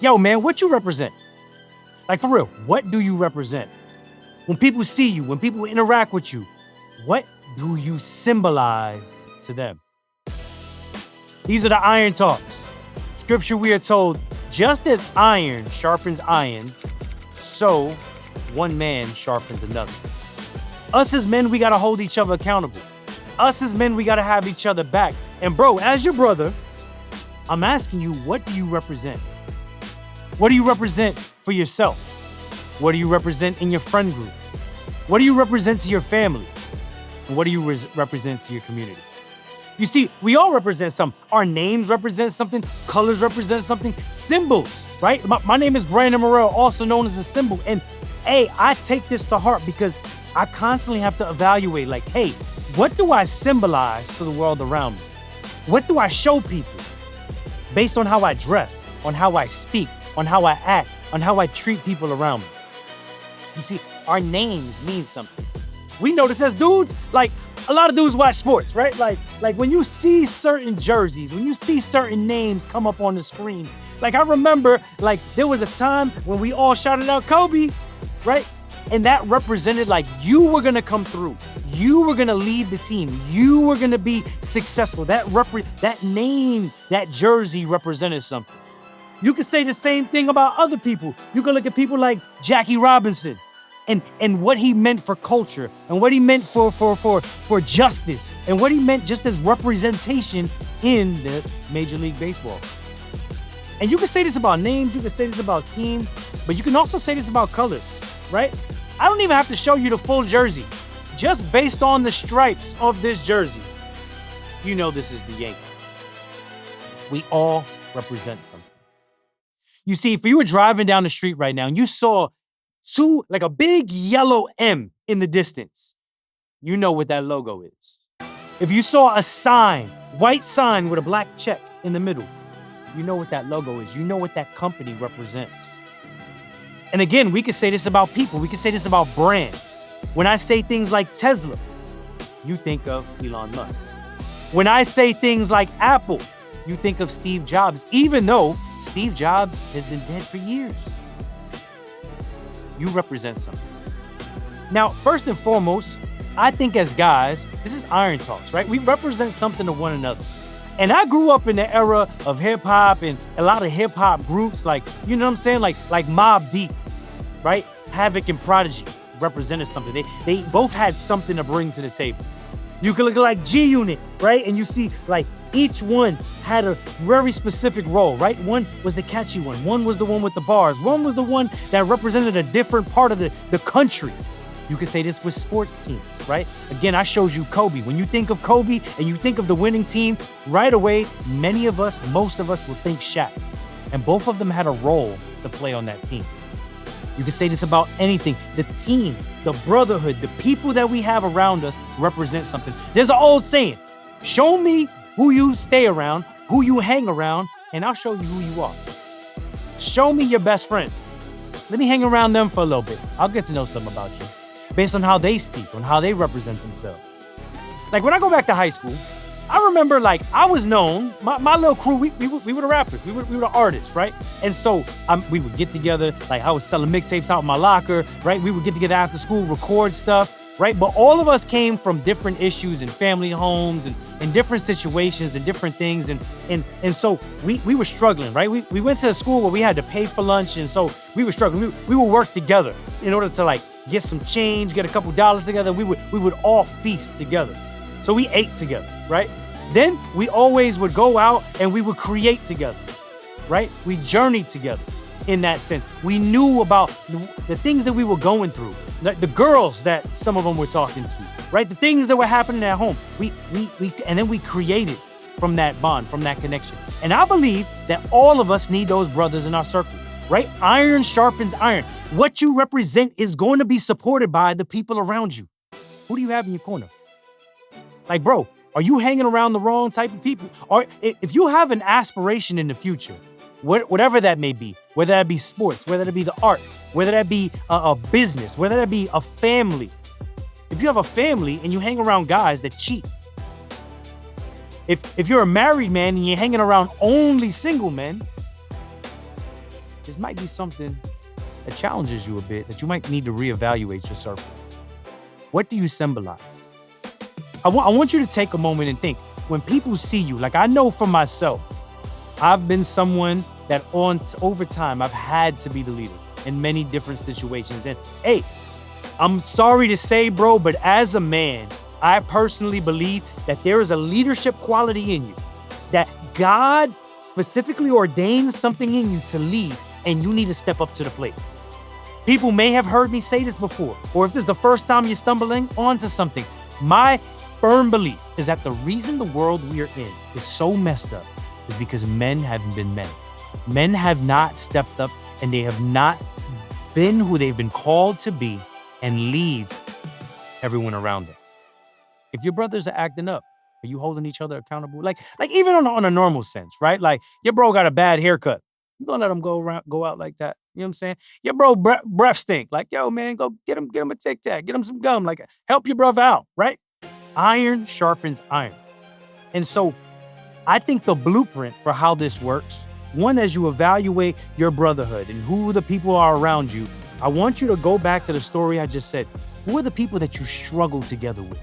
Yo, man, what you represent? Like, for real, what do you represent? When people see you, when people interact with you, what do you symbolize to them? These are the iron talks. Scripture, we are told, just as iron sharpens iron, so one man sharpens another. Us as men, we gotta hold each other accountable. Us as men, we gotta have each other back. And bro, as your brother, I'm asking you, what do you represent? What do you represent for yourself? What do you represent in your friend group? What do you represent to your family? And what do you represent to your community? You see, we all represent something. Our names represent something. Colors represent something. Symbols, right? My name is Brandon Morel, also known as a symbol. And hey, I take this to heart because I constantly have to evaluate, like, hey, what do I symbolize to the world around me? What do I show people based on how I dress, on how I speak, on how I act, on how I treat people around me? You see, our names mean something. We notice as dudes, like, a lot of dudes watch sports, right? Like when you see certain jerseys, when you see certain names come up on the screen, like I remember, like there was a time when we all shouted out Kobe, right? And that represented like you were gonna come through. You were gonna lead the team. You were gonna be successful. That name, that jersey represented something. You could say the same thing about other people. You can look at people like Jackie Robinson and what he meant for culture and what he meant for justice and what he meant just as representation in the Major League Baseball. And you can say this about names, you can say this about teams, but you can also say this about colors, right? I don't even have to show you the full jersey. Just based on the stripes of this jersey, you know this is the Yankees. We all represent something. You see, if you were driving down the street right now and you saw like a big yellow M in the distance, you know what that logo is. If you saw a sign, white sign with a black check in the middle, you know what that logo is. You know what that company represents. And again, we could say this about people. We could say this about brands. When I say things like Tesla, you think of Elon Musk. When I say things like Apple, you think of Steve Jobs, even though Steve Jobs has been dead for years. You represent something. Now, first and foremost, I think as guys, this is iron talks, right? We represent something to one another. And I grew up in the era of hip hop and a lot of hip hop groups, like, you know what I'm saying? Like Mobb Deep, right? Havoc and Prodigy represented something. They both had something to bring to the table. You could look at like G-Unit, right? And you see like each one had a very specific role, right? One was the catchy one. One was the one with the bars. One was the one that represented a different part of the country. You could say this with sports teams, right? Again, I showed you Kobe. When you think of Kobe and you think of the winning team, right away, many of us, most of us will think Shaq. And both of them had a role to play on that team. You can say this about anything. The team, the brotherhood, the people that we have around us represent something. There's an old saying, show me who you stay around, who you hang around, and I'll show you who you are. Show me your best friend. Let me hang around them for a little bit. I'll get to know something about you based on how they speak, on how they represent themselves. Like when I go back to high school, I remember like I was known, my little crew, we were the rappers, we were the artists, right? And so we would get together, like I was selling mixtapes out in my locker, right? We would get together after school, record stuff, right? But all of us came from different issues and family homes and different situations and different things. And so we were struggling, right? We went to a school where we had to pay for lunch. And so we were struggling. We would work together in order to like get some change, get a couple dollars together. We would all feast together. So we ate together, right? Then we always would go out and we would create together, right? We journeyed together in that sense. We knew about the things that we were going through, the girls that some of them were talking to, right? The things that were happening at home. And then we created from that bond, from that connection. And I believe that all of us need those brothers in our circle, right? Iron sharpens iron. What you represent is going to be supported by the people around you. Who do you have in your corner? Like, bro, are you hanging around the wrong type of people? Or if you have an aspiration in the future, whatever that may be, whether that be sports, whether that be the arts, whether that be a business, whether that be a family. If you have a family and you hang around guys that cheat, if you're a married man and you're hanging around only single men, this might be something that challenges you a bit, that you might need to reevaluate your circle. What do you symbolize? I want you to take a moment and think. When people see you, like I know for myself, I've been someone that over time, I've had to be the leader in many different situations. And hey, I'm sorry to say, bro, but as a man, I personally believe that there is a leadership quality in you, that God specifically ordains something in you to lead, and you need to step up to the plate. People may have heard me say this before, or if this is the first time you're stumbling onto something, my firm belief is that the reason the world we are in is so messed up is because men haven't been men. Men have not stepped up, and they have not been who they've been called to be and lead everyone around them. If your brothers are acting up, are you holding each other accountable? Like even on a normal sense, right? Like your bro got a bad haircut. You gonna let him go out like that? You know what I'm saying? Your bro breath stink. Like, yo, man, go get him a Tic Tac, get him some gum. Like, help your brother out, right? Iron sharpens iron. And so I think the blueprint for how this works, one, as you evaluate your brotherhood and who the people are around you, I want you to go back to the story I just said. Who are the people that you struggle together with?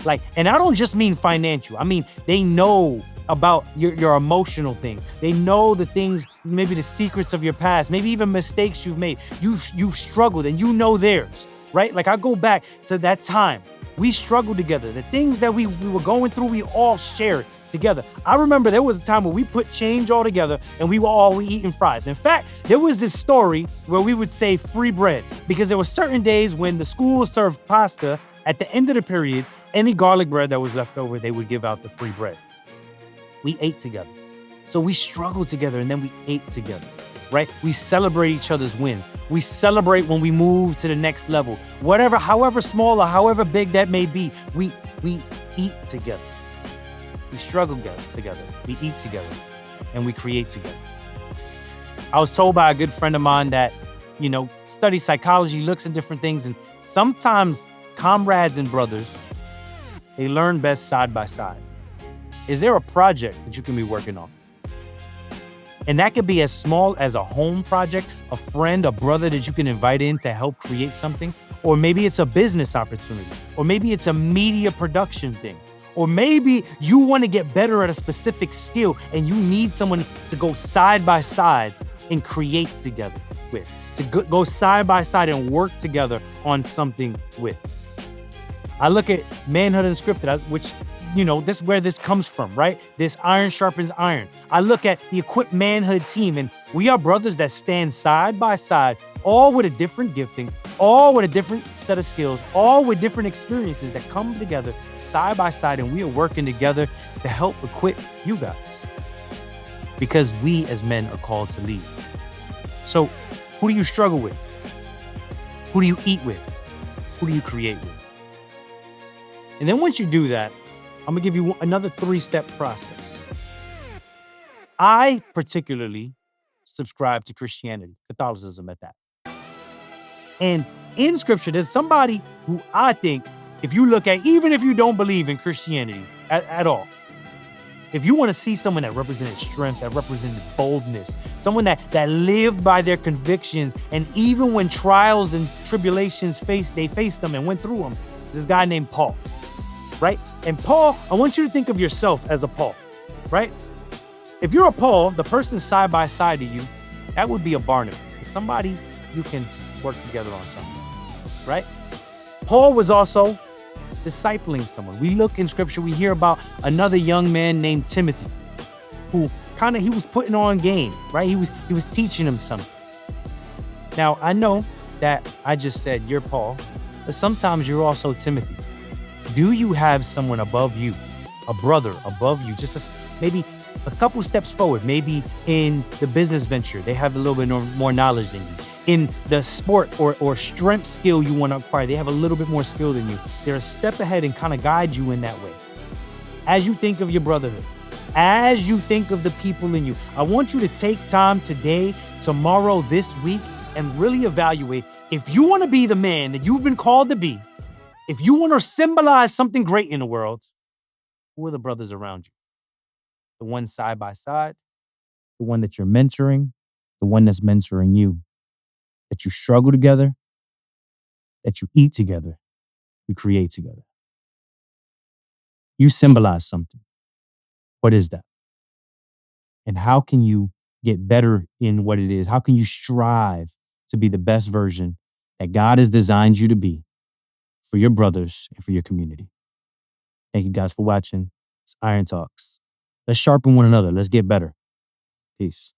Like, and I don't just mean financial. I mean, they know about your emotional thing. They know the things, maybe the secrets of your past, maybe even mistakes you've made. You've struggled and you know theirs, right? Like I go back to that time. We struggled together. The things that we were going through, we all shared together. I remember there was a time where we put change all together and we were all eating fries. In fact, there was this story where we would say free bread because there were certain days when the school served pasta. At the end of the period, any garlic bread that was left over, they would give out the free bread. We ate together. So we struggled together and then we ate together, right? We celebrate each other's wins. We celebrate when we move to the next level. Whatever, however small or however big that may be, we eat together. We struggle together. We eat together and we create together. I was told by a good friend of mine that, studies psychology, looks at different things, and sometimes comrades and brothers, they learn best side by side. Is there a project that you can be working on? And that could be as small as a home project, a friend, a brother that you can invite in to help create something. Or maybe it's a business opportunity. Or maybe it's a media production thing. Or maybe you want to get better at a specific skill and you need someone to go side by side and create together with. To go side by side and work together on something with. I look at Manhood Unscripted, which, this is where this comes from, right? This iron sharpens iron. I look at the equipped Manhood team, and we are brothers that stand side by side, all with a different gifting, all with a different set of skills, all with different experiences that come together side by side, and we are working together to help equip you guys. Because we as men are called to lead. So, who do you struggle with? Who do you eat with? Who do you create with? And then once you do that, I'm gonna give you another 3-step process. I particularly subscribe to Christianity, Catholicism at that. And in scripture, there's somebody who I think, if you look at, even if you don't believe in Christianity at all, if you want to see someone that represented strength, that represented boldness, someone that lived by their convictions, and even when trials and tribulations they faced them and went through them, this guy named Paul. Right? And Paul, I want you to think of yourself as a Paul, right? If you're a Paul, the person side by side to you, that would be a Barnabas. It's somebody you can work together on something, right? Paul was also discipling someone. We look in scripture, we hear about another young man named Timothy, who he was putting on game, right? He was teaching him something. Now, I know that I just said you're Paul, but sometimes you're also Timothy. Do you have someone above you, a brother above you, just maybe a couple steps forward, maybe in the business venture, they have a little bit more knowledge than you. In the sport or strength skill you want to acquire, they have a little bit more skill than you. They're a step ahead and kind of guide you in that way. As you think of your brotherhood, as you think of the people in you, I want you to take time today, tomorrow, this week, and really evaluate if you want to be the man that you've been called to be. If you want to symbolize something great in the world, who are the brothers around you? The one side by side, the one that you're mentoring, the one that's mentoring you, that you struggle together, that you eat together, you create together. You symbolize something. What is that? And how can you get better in what it is? How can you strive to be the best version that God has designed you to be for your brothers and for your community? Thank you guys for watching. It's Iron Talks. Let's sharpen one another. Let's get better. Peace.